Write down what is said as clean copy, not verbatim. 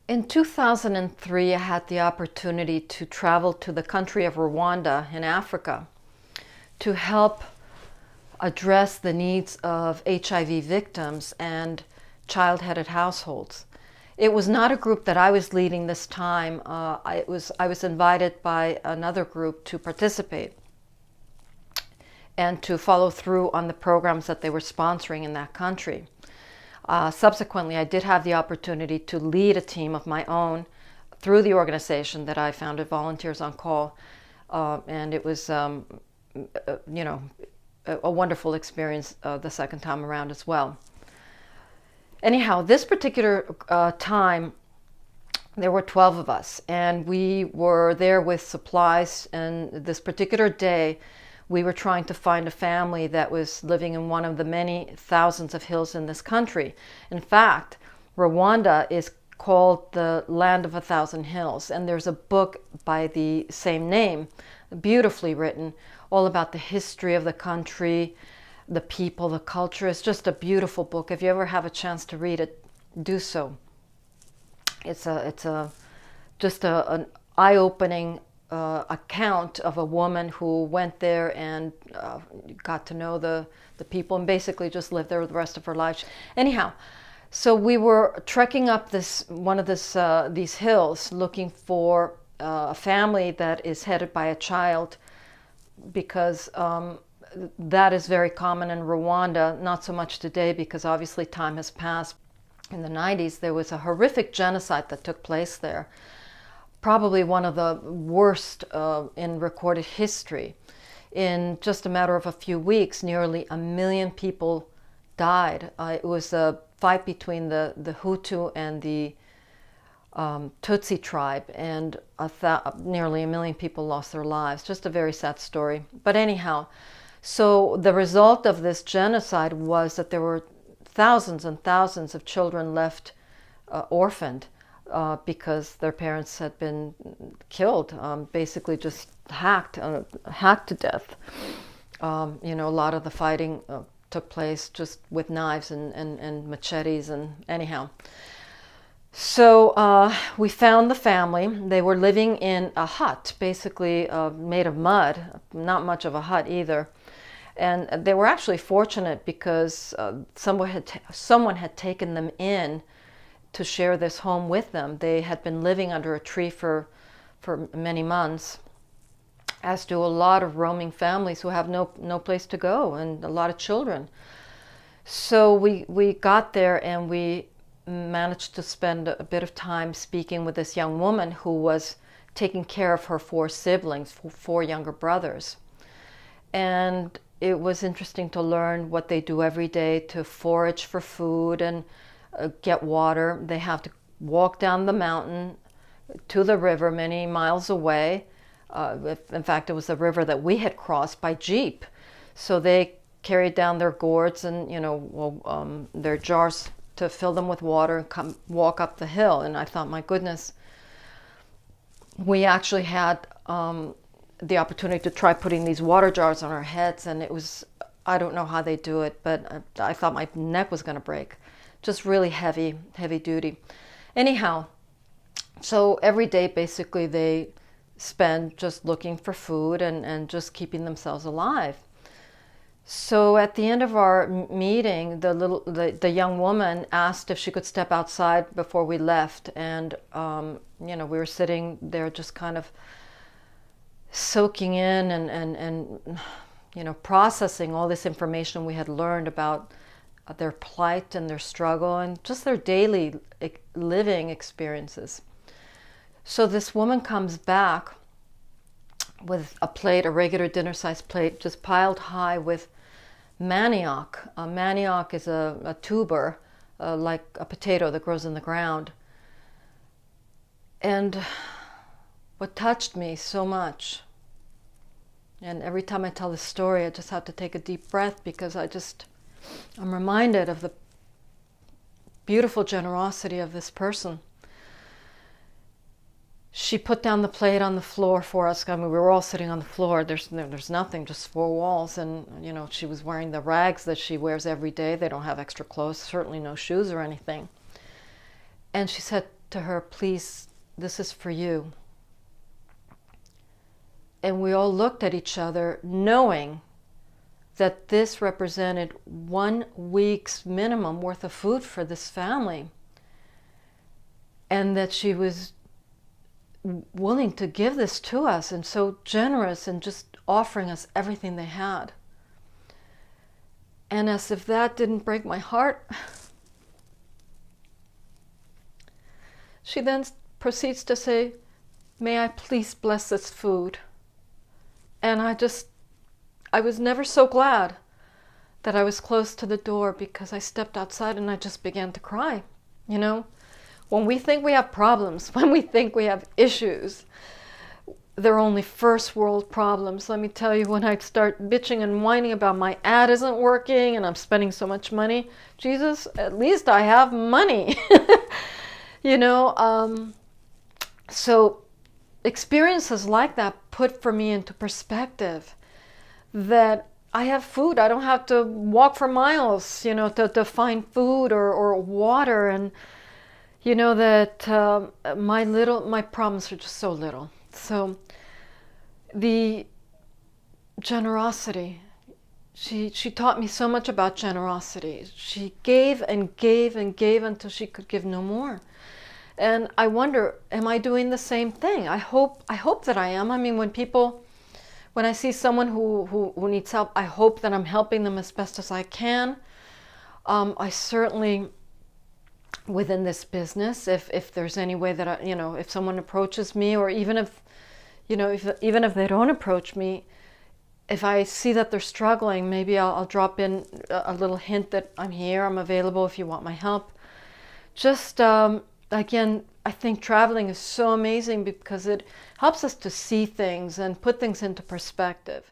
In 2003, I had the opportunity to travel to the country of Rwanda in Africa to help address the needs of HIV victims and child-headed households. It was not a group that I was leading this time. I was invited by another group to participate and to follow through on the programs that they were sponsoring in that country. Subsequently, I did have the opportunity to lead a team of my own through the organization that I founded, Volunteers on Call, and it was, you know, a wonderful experience the second time around as well. Anyhow, this particular time, there were 12 of us, and we were there with supplies, and this particular day, we were trying to find a family that was living in one of the many thousands of hills in this country. In fact, Rwanda is called the Land of a Thousand Hills, and there's a book by the same name, beautifully written, all about the history of the country, the people, the culture. It's just a beautiful book. If you ever have a chance to read it, do so. It's just an eye-opening account of a woman who went there and got to know the people and basically just lived there the rest of her life. Anyhow, so we were trekking up these hills looking for a family that is headed by a child, because that is very common in Rwanda, not so much today because obviously time has passed. In the 90s, there was a horrific genocide that took place there. Probably one of the worst in recorded history. In just a matter of a few weeks, nearly 1 million people died. It was a fight between the Hutu and the Tutsi tribe, and nearly 1 million people lost their lives. Just a very sad story. But anyhow, so the result of this genocide was that there were thousands and thousands of children left orphaned. Because their parents had been killed, basically just hacked to death. You know, a lot of the fighting took place just with knives and machetes, and anyhow. So we found the family. They were living in a hut, basically made of mud, not much of a hut either. And they were actually fortunate because someone had taken them in to share this home with them. They had been living under a tree for many months, as do a lot of roaming families who have no place to go, and a lot of children. So we got there and we managed to spend a bit of time speaking with this young woman who was taking care of her 4 siblings, 4 younger brothers. And it was interesting to learn what they do every day to forage for food and get water. They have to walk down the mountain to the river many miles away. In fact, it was a river that we had crossed by jeep. So they carried down their gourds and, you know, their jars to fill them with water and walk up the hill. And I thought, my goodness, we actually had the opportunity to try putting these water jars on our heads, and it was, I don't know how they do it, but I thought my neck was going to break. Just really heavy duty. Anyhow, so every day basically they spend just looking for food and just keeping themselves alive. So at the end of our meeting, the young woman asked if she could step outside before we left, and you know, we were sitting there just kind of soaking in and you know, processing all this information we had learned about their plight and their struggle and just their daily living experiences. So this woman comes back with a plate, a regular dinner-sized plate, just piled high with manioc. Manioc is a tuber, like a potato that grows in the ground. And what touched me so much, and every time I tell this story, I just have to take a deep breath, because I'm reminded of the beautiful generosity of this person. She put down the plate on the floor for us. I mean, we were all sitting on the floor. There's nothing, just 4 walls. And, you know, she was wearing the rags that she wears every day. They don't have extra clothes, certainly no shoes or anything. And she said, to her, "Please, this is for you." And we all looked at each other, knowing that this represented 1 week's minimum worth of food for this family, and that she was willing to give this to us, and so generous, and just offering us everything they had. And as if that didn't break my heart, she then proceeds to say, "May I please bless this food?" And I was never so glad that I was close to the door, because I stepped outside and I just began to cry. You know, when we think we have problems, when we think we have issues, they're only first world problems. Let me tell you, when I start bitching and whining about my ad isn't working and I'm spending so much money, Jesus, at least I have money. You know, so experiences like that put for me into perspective that I have food. I don't have to walk for miles, you know, to find food or water. And you know that my problems are just so little. So the generosity, she taught me so much about generosity. She gave and gave and gave until she could give no more. And I wonder, am I doing the same thing? I hope that I am. I mean, when I see someone who needs help, I hope that I'm helping them as best as I can. I certainly, within this business, if there's any way that if someone approaches me, or even if they don't approach me, if I see that they're struggling, maybe I'll drop in a little hint that I'm here, I'm available if you want my help. Just again, I think traveling is so amazing because it helps us to see things and put things into perspective.